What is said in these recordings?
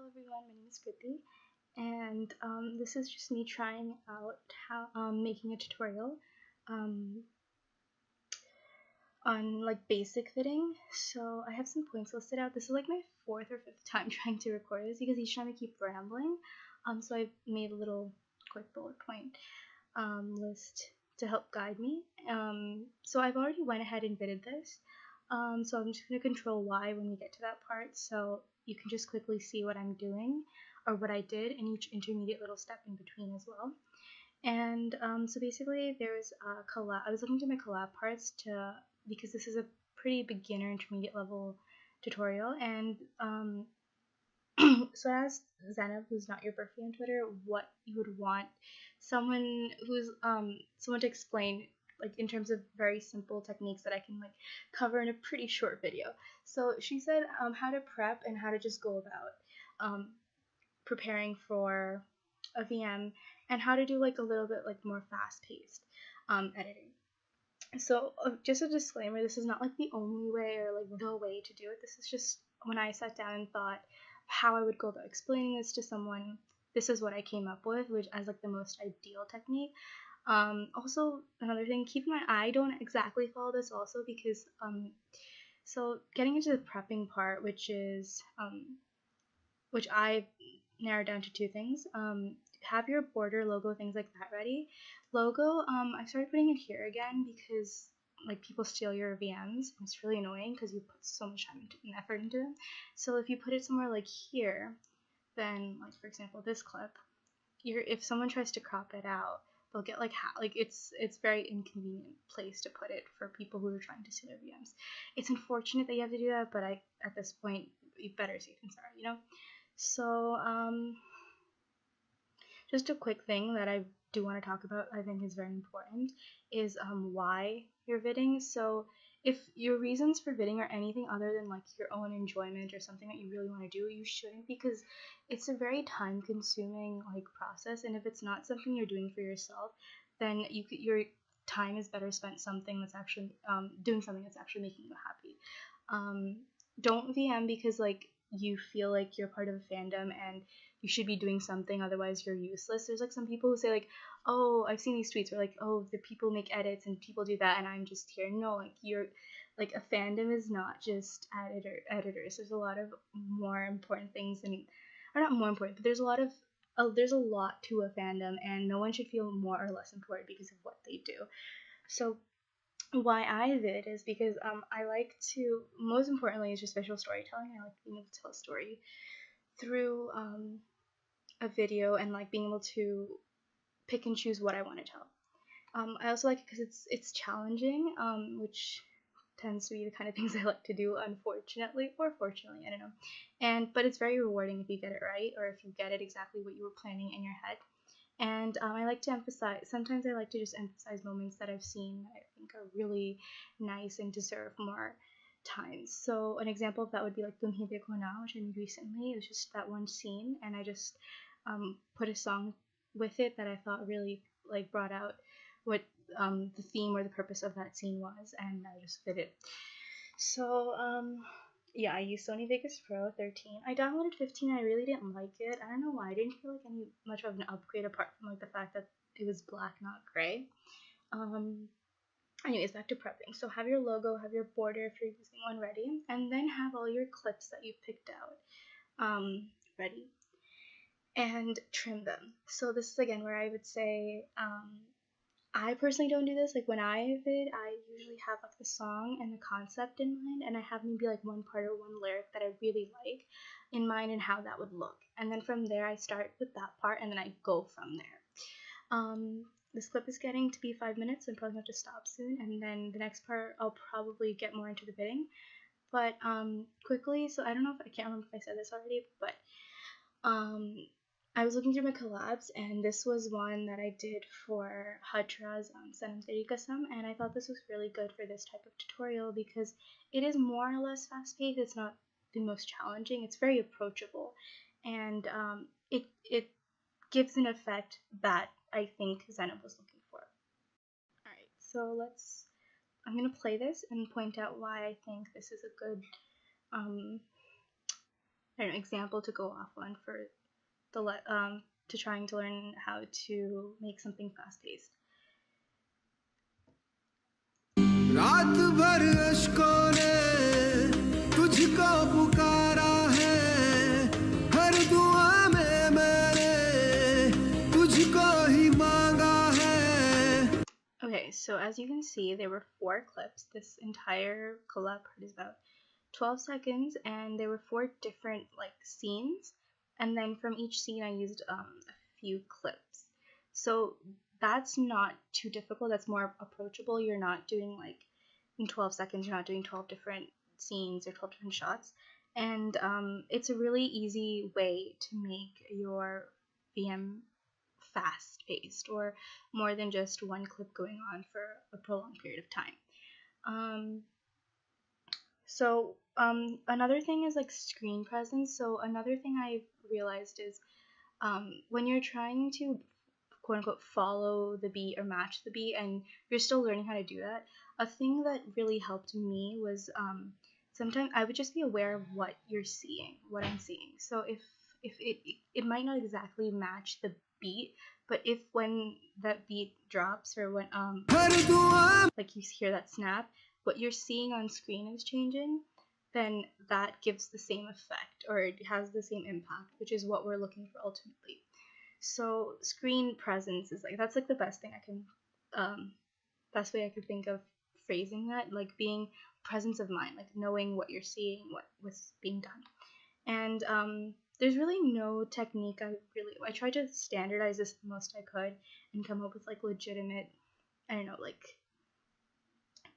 Hello everyone, my name is Kriti, and this is just me trying out how making a tutorial on like basic fitting. So I have some points listed out. This is like my 4th or 5th time trying to record this because each time I keep rambling. So I made a little quick bullet point list to help guide me. So I've already went ahead and fitted this. So I'm just going to control Y when we get to that part, so you can just quickly see what I'm doing or what I did in each intermediate little step in between as well. And so basically there's a collab. I was looking through my collab parts because this is a pretty beginner intermediate level tutorial, and so I asked Zainab, who's not your birthday on Twitter, what you would want someone to explain, like in terms of very simple techniques that I can like cover in a pretty short video. So she said how to prep and how to just go about preparing for a VM, and how to do like a little bit like more fast-paced editing. So just a disclaimer, this is not like the only way or like the way to do it. This is just when I sat down and thought how I would go about explaining this to someone, this is what I came up with, which as like the most ideal technique. Also another thing, keep in mind I don't exactly follow this also because so getting into the prepping part, which I narrowed down to 2 things. Have your border, logo, things like that ready. Logo, I started putting it here again because like people steal your VMs. It's really annoying because you put so much time and effort into them. So if you put it somewhere like here, then like for example this clip, if someone tries to crop it out, they'll get like it's very inconvenient place to put it for people who are trying to steal their VMs. It's unfortunate that you have to do that, but at this point, better safe than sorry, you know. So just a quick thing that I do want to talk about, I think is very important, is why you're vidding. So if your reasons for vidding are anything other than like your own enjoyment or something that you really want to do, you shouldn't, because it's a very time consuming like process, and if it's not something you're doing for yourself, then your time is better spent something that's actually doing something that's actually making you happy. Don't VM because like you feel like you're part of a fandom and you should be doing something, otherwise you're useless. There's like some people who say like, oh, I've seen these tweets where like, oh, the people make edits and people do that and I'm just here. No, like you're like, a fandom is not just editors. There's a lot of more important things, or not more important, but there's a lot to a fandom, and no one should feel more or less important because of what they do. So why I vid is because I like to, most importantly, is just visual storytelling. I like being able to tell a story through a video and like being able to pick and choose what I want to tell. I also like it because it's challenging, which tends to be the kind of things I like to do, unfortunately, or fortunately, I don't know. But it's very rewarding if you get it right, or if you get it exactly what you were planning in your head. And I like to emphasize, sometimes I like to just emphasize moments that I've seen that I think are really nice and deserve more times. So an example of that would be like Tumhi Dekho Na, which I made recently. It was just that one scene, and I just put a song with it that I thought really like brought out what the theme or the purpose of that scene was, and I just fit it. So yeah, I used Sony Vegas Pro 13. I downloaded 15 and I really didn't like it. I don't know why. I didn't feel like any much of an upgrade apart from like the fact that it was black, not gray. Anyways, back to prepping. So have your logo, have your border if you're using one ready, and then have all your clips that you've picked out ready, and trim them. So this is again where I would say I personally don't do this. Like when I vid, I usually have like the song and the concept in mind, and I have maybe like one part or one lyric that I really like in mind and how that would look. And then from there, I start with that part and then I go from there. This clip is getting to be 5 minutes, so I'm probably going to have to stop soon. And then the next part, I'll probably get more into the bidding. But quickly, so I don't know if I can't remember if I said this already, but I was looking through my collabs, and this was one that I did for Hatra's Sanam Teri Kasam, and I thought this was really good for this type of tutorial because it is more or less fast-paced. It's not the most challenging. It's very approachable, and it gives an effect that I think Zainab was looking for. Alright, so I'm going to play this and point out why I think this is a good I don't know, example to go off on for the to trying to learn how to make something fast-paced. रात भर अश्कों ने तुझको पुकारा है, हर दुआ में मैंने तुझको ही मांगा है. Okay, so as you can see, there were 4 clips. This entire collab part is about 12 seconds, and there were 4 different like scenes, and then from each scene I used a few clips. So that's not too difficult. That's more approachable. You're not doing like in 12 seconds, you're not doing 12 different scenes or 12 different shots, and it's a really easy way to make your VM fast-paced or more than just one clip going on for a prolonged period of time. So another thing is like screen presence. So another thing I realized is when you're trying to quote unquote follow the beat or match the beat and you're still learning how to do that, a thing that really helped me was sometimes I would just be aware of what you're seeing, what I'm seeing. So if it might not exactly match the beat, but if when that beat drops or when like you hear that snap, what you're seeing on screen is changing, then that gives the same effect or it has the same impact, which is what we're looking for ultimately. So screen presence is like, that's like the best thing I can best way I could think of phrasing that, like being presence of mind, like knowing what you're seeing, what was being done. And there's really no technique. I tried to standardize this the most I could and come up with like legitimate, I don't know, like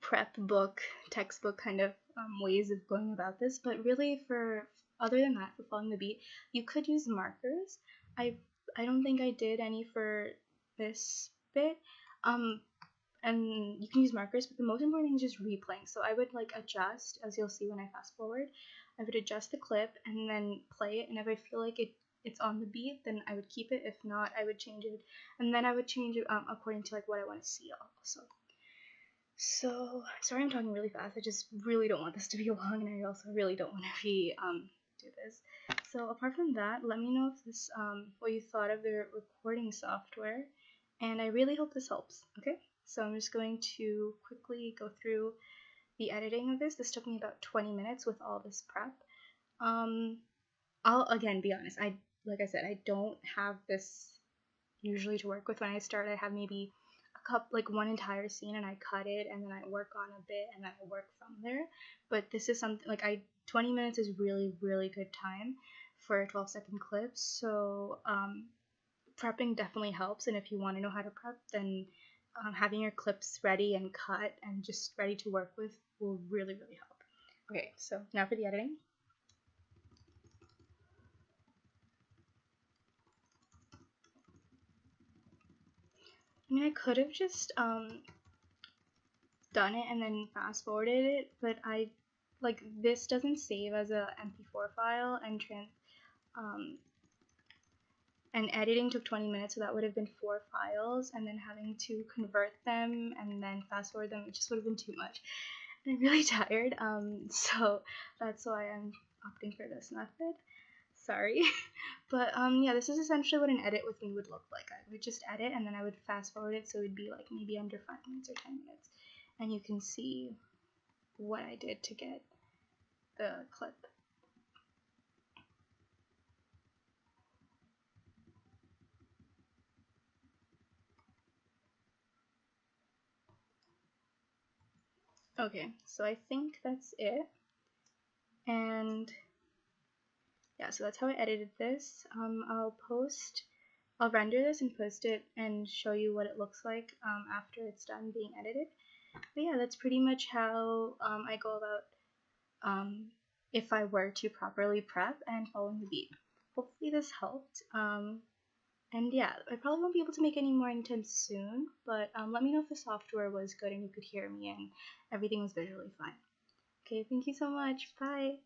prep book, textbook kind of ways of going about this. But really, for other than that, for following the beat, you could use markers. I don't think I did any for this bit. And you can use markers, but the most important thing is just replaying. So I would like adjust, as you'll see when I fast forward, I would adjust the clip and then play it, and if I feel like it's on the beat, then I would keep it. If not, I would change it, and then I would change it according to like what I want to see also. So sorry I'm talking really fast. I just really don't want this to be long, and I also really don't want to be do this. So apart from that, let me know if this what you thought of the recording software, and I really hope this helps. Okay, so I'm just going to quickly go through the editing of this. This took me about 20 minutes with all this prep. I'll again be honest, like I said, I don't have this usually to work with. When I start, I have maybe like one entire scene and I cut it and then I work on a bit and then I work from there. But this is something like 20 minutes is really good time for 12-second clips. So prepping definitely helps, and if you want to know how to prep, then having your clips ready and cut and just ready to work with will really help. Okay, so now for the editing. I mean, I could have just done it and then fast forwarded it, but I like this doesn't save as a MP4 file, and editing took 20 minutes, so that would have been 4 files, and then having to convert them and then fast forward them, it just would have been too much. And I'm really tired, so that's why I'm opting for this method. Sorry. But yeah, this is essentially what an edit with me would look like. I would just edit and then I would fast forward it, so it would be like maybe under 5 minutes or 10 minutes. And you can see what I did to get the clip. Okay, so I think that's it. And yeah, so that's how I edited this. I'll render this and post it and show you what it looks like after it's done being edited. But yeah, that's pretty much how I go about if I were to properly prep and following the beat. Hopefully this helped. And yeah, I probably won't be able to make any more anytime soon, but let me know if the software was good and you could hear me and everything was visually fine. Okay, thank you so much. Bye!